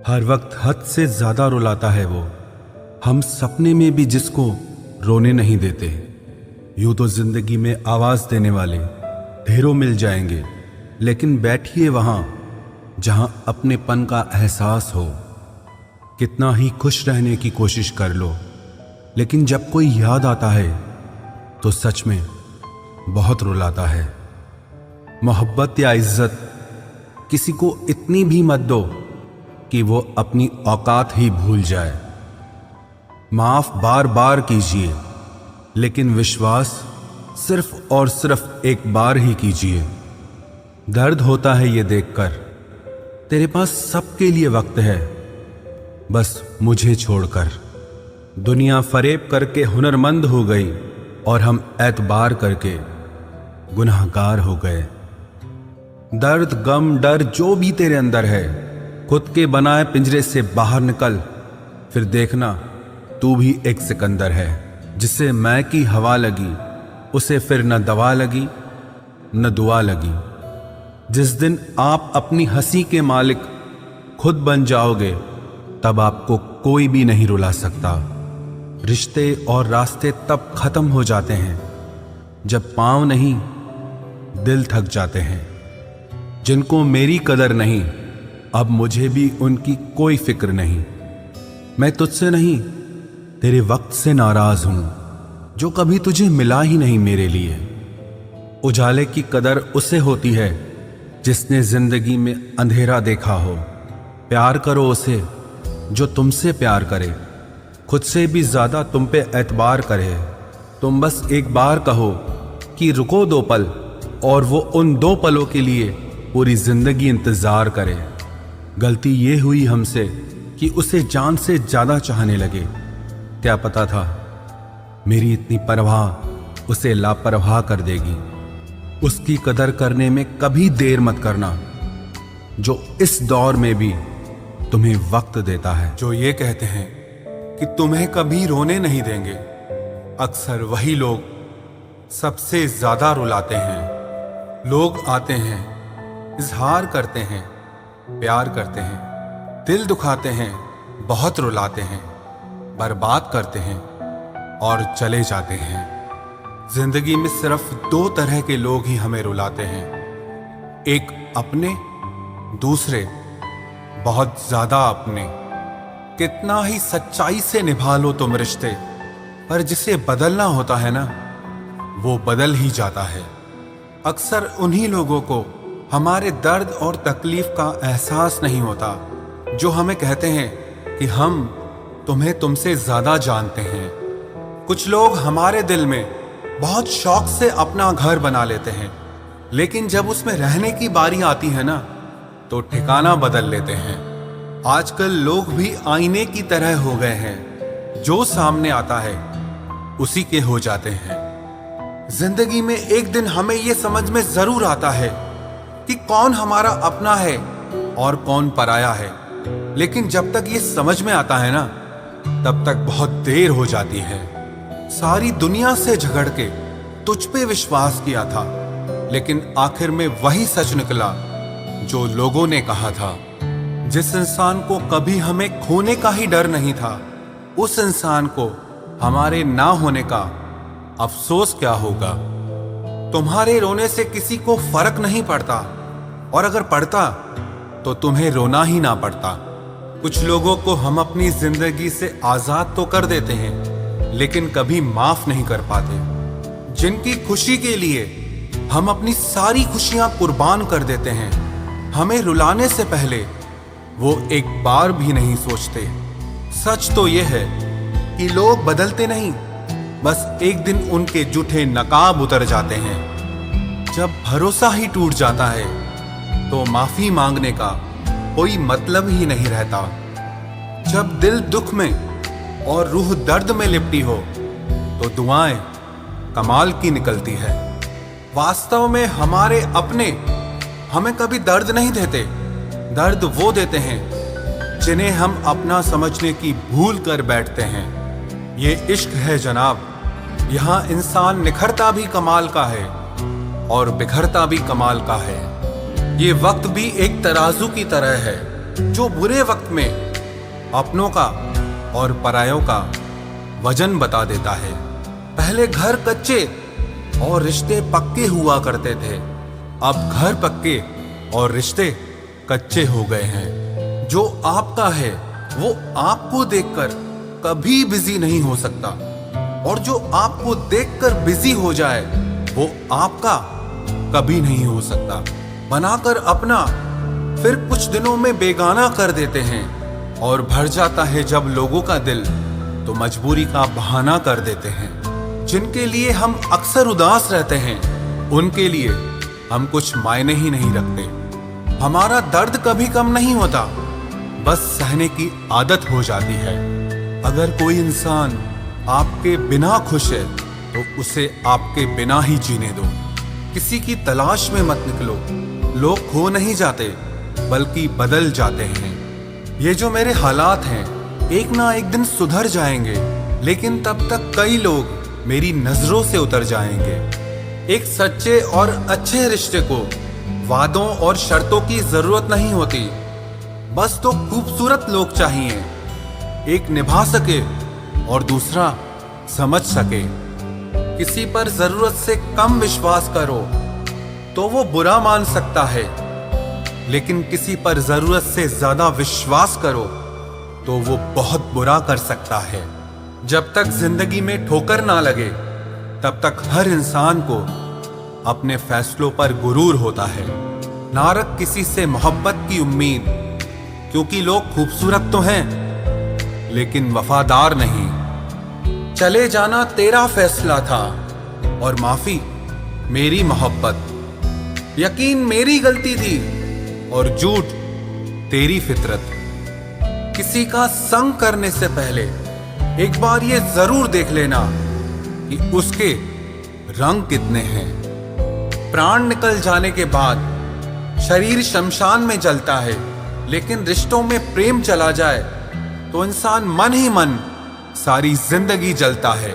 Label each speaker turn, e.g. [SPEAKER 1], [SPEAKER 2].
[SPEAKER 1] हर वक्त हद से ज्यादा रुलाता है वो, हम सपने में भी जिसको रोने नहीं देते। यूं तो जिंदगी में आवाज देने वाले ढेरों मिल जाएंगे, लेकिन बैठिए वहां जहां अपनेपन का एहसास हो। कितना ही खुश रहने की कोशिश कर लो, लेकिन जब कोई याद आता है तो सच में बहुत रुलाता है। मोहब्बत या इज्जत किसी को इतनी भी मत दो कि वो अपनी औकात ही भूल जाए। माफ बार बार कीजिए, लेकिन विश्वास सिर्फ और सिर्फ एक बार ही कीजिए। दर्द होता है ये देखकर तेरे पास सबके लिए वक्त है, बस मुझे छोड़कर। दुनिया फरेब करके हुनरमंद हो गई और हम एतबार करके गुनाहगार हो गए। दर्द गम डर जो भी तेरे अंदर है, खुद के बनाए पिंजरे से बाहर निकल, फिर देखना तू भी एक सिकंदर है। जिसे मैं की हवा लगी उसे फिर न दवा लगी न दुआ लगी। जिस दिन आप अपनी हंसी के मालिक खुद बन जाओगे, तब आपको कोई भी नहीं रुला सकता। रिश्ते और रास्ते तब खत्म हो जाते हैं जब पांव नहीं दिल थक जाते हैं। जिनको मेरी कदर नहीं, अब मुझे भी उनकी कोई फिक्र नहीं। मैं तुझसे नहीं तेरे वक्त से नाराज हूं, जो कभी तुझे मिला ही नहीं मेरे लिए। उजाले की कदर उसे होती है जिसने जिंदगी में अंधेरा देखा हो। प्यार करो उसे जो तुमसे प्यार करे, खुद से भी ज्यादा तुम पे एतबार करे। तुम बस एक बार कहो कि रुको 2 पल, और वो उन 2 पलों के लिए पूरी जिंदगी इंतजार करे। गलती ये हुई हमसे कि उसे जान से ज्यादा चाहने लगे। क्या पता था मेरी इतनी परवाह उसे लापरवाह कर देगी। उसकी कदर करने में कभी देर मत करना, जो इस दौर में भी तुम्हें वक्त देता है। जो ये कहते हैं कि तुम्हें कभी रोने नहीं देंगे, अक्सर वही लोग सबसे ज्यादा रुलाते हैं। लोग आते हैं, इजहार करते हैं, प्यार करते हैं, दिल दुखाते हैं, बहुत रुलाते हैं, बर्बाद करते हैं और चले जाते हैं। जिंदगी में सिर्फ 2 तरह के लोग ही हमें रुलाते हैं, एक अपने, दूसरे बहुत ज्यादा अपने। कितना ही सच्चाई से निभा लो तुम रिश्ते, पर जिसे बदलना होता है ना, वो बदल ही जाता है। अक्सर उन्हीं लोगों को हमारे दर्द और तकलीफ का एहसास नहीं होता, जो हमें कहते हैं कि हम तुम्हें तुमसे ज्यादा जानते हैं। कुछ लोग हमारे दिल में बहुत शौक से अपना घर बना लेते हैं, लेकिन जब उसमें रहने की बारी आती है ना, तो ठिकाना बदल लेते हैं। आजकल लोग भी आईने की तरह हो गए हैं, जो सामने आता है उसी के हो जाते हैं। जिंदगी में एक दिन हमें यह समझ में जरूर आता है कि कौन हमारा अपना है और कौन पराया है, लेकिन जब तक ये समझ में आता है ना, तब तक बहुत देर हो जाती है। सारी दुनिया से झगड़ के तुझ पे विश्वास किया था, लेकिन आखिर में वही सच निकला जो लोगों ने कहा था। जिस इंसान को कभी हमें खोने का ही डर नहीं था, उस इंसान को हमारे ना होने का अफसोस क्या होगा। तुम्हारे रोने से किसी को फर्क नहीं पड़ता, और अगर पड़ता तो तुम्हें रोना ही ना पड़ता। कुछ लोगों को हम अपनी जिंदगी से आजाद तो कर देते हैं, लेकिन कभी माफ नहीं कर पाते। जिनकी खुशी के लिए हम अपनी सारी खुशियां कुर्बान कर देते हैं, हमें रुलाने से पहले वो एक बार भी नहीं सोचते। सच तो यह है कि लोग बदलते नहीं, बस एक दिन उनके जूठे नकाब उतर जाते हैं। जब भरोसा ही टूट जाता है तो माफी मांगने का कोई मतलब ही नहीं रहता। जब दिल दुख में और रूह दर्द में लिपटी हो, तो दुआएं कमाल की निकलती है। वास्तव में हमारे अपने हमें कभी दर्द नहीं देते, दर्द वो देते हैं जिन्हें हम अपना समझने की भूल कर बैठते हैं। ये इश्क है जनाब, यहाँ इंसान निखरता भी कमाल का है और बिखरता भी कमाल का है। ये वक्त भी एक तराजू की तरह है, जो बुरे वक्त में अपनों का और परायों का वजन बता देता है। पहले घर कच्चे और रिश्ते पक्के हुआ करते थे, अब घर पक्के और रिश्ते कच्चे हो गए हैं। जो आपका है वो आपको देखकर कभी बिजी नहीं हो सकता, और जो आपको देखकर बिजी हो जाए वो आपका कभी नहीं हो सकता। बनाकर अपना फिर कुछ दिनों में बेगाना कर देते हैं, और भर जाता है जब लोगों का दिल तो मजबूरी का बहाना कर देते हैं। जिनके लिए हम अक्सर उदास रहते हैं उनके लिए हम कुछ मायने ही नहीं रखते। हमारा दर्द कभी कम नहीं होता, बस सहने की आदत हो जाती है। अगर कोई इंसान आपके बिना खुश है तो उसे आपके बिना ही जीने दो। किसी की तलाश में मत निकलो। लोग खो नहीं जाते बल्कि बदल जाते हैं। ये जो मेरे हालात हैं एक ना एक दिन सुधर जाएंगे, लेकिन तब तक कई लोग मेरी नजरों से उतर जाएंगे। एक सच्चे और अच्छे रिश्ते को वादों और शर्तों की जरूरत नहीं होती, बस तो खूबसूरत लोग चाहिए, एक निभा सके और दूसरा समझ सके। किसी पर जरूरत से कम विश्वास करो तो वो बुरा मान सकता है, लेकिन किसी पर जरूरत से ज्यादा विश्वास करो तो वो बहुत बुरा कर सकता है। जब तक जिंदगी में ठोकर ना लगे तब तक हर इंसान को अपने फैसलों पर गुरूर होता है। ना रख किसी से मोहब्बत की उम्मीद, क्योंकि लोग खूबसूरत तो हैं लेकिन वफादार नहीं। चले जाना तेरा फैसला था और माफी मेरी मोहब्बत। यकीन मेरी गलती थी और झूठ तेरी फितरत। किसी का संग करने से पहले एक बार ये जरूर देख लेना कि उसके रंग कितने हैं। प्राण निकल जाने के बाद शरीर शमशान में जलता है, लेकिन रिश्तों में प्रेम चला जाए तो इंसान मन ही मन सारी जिंदगी जलता है।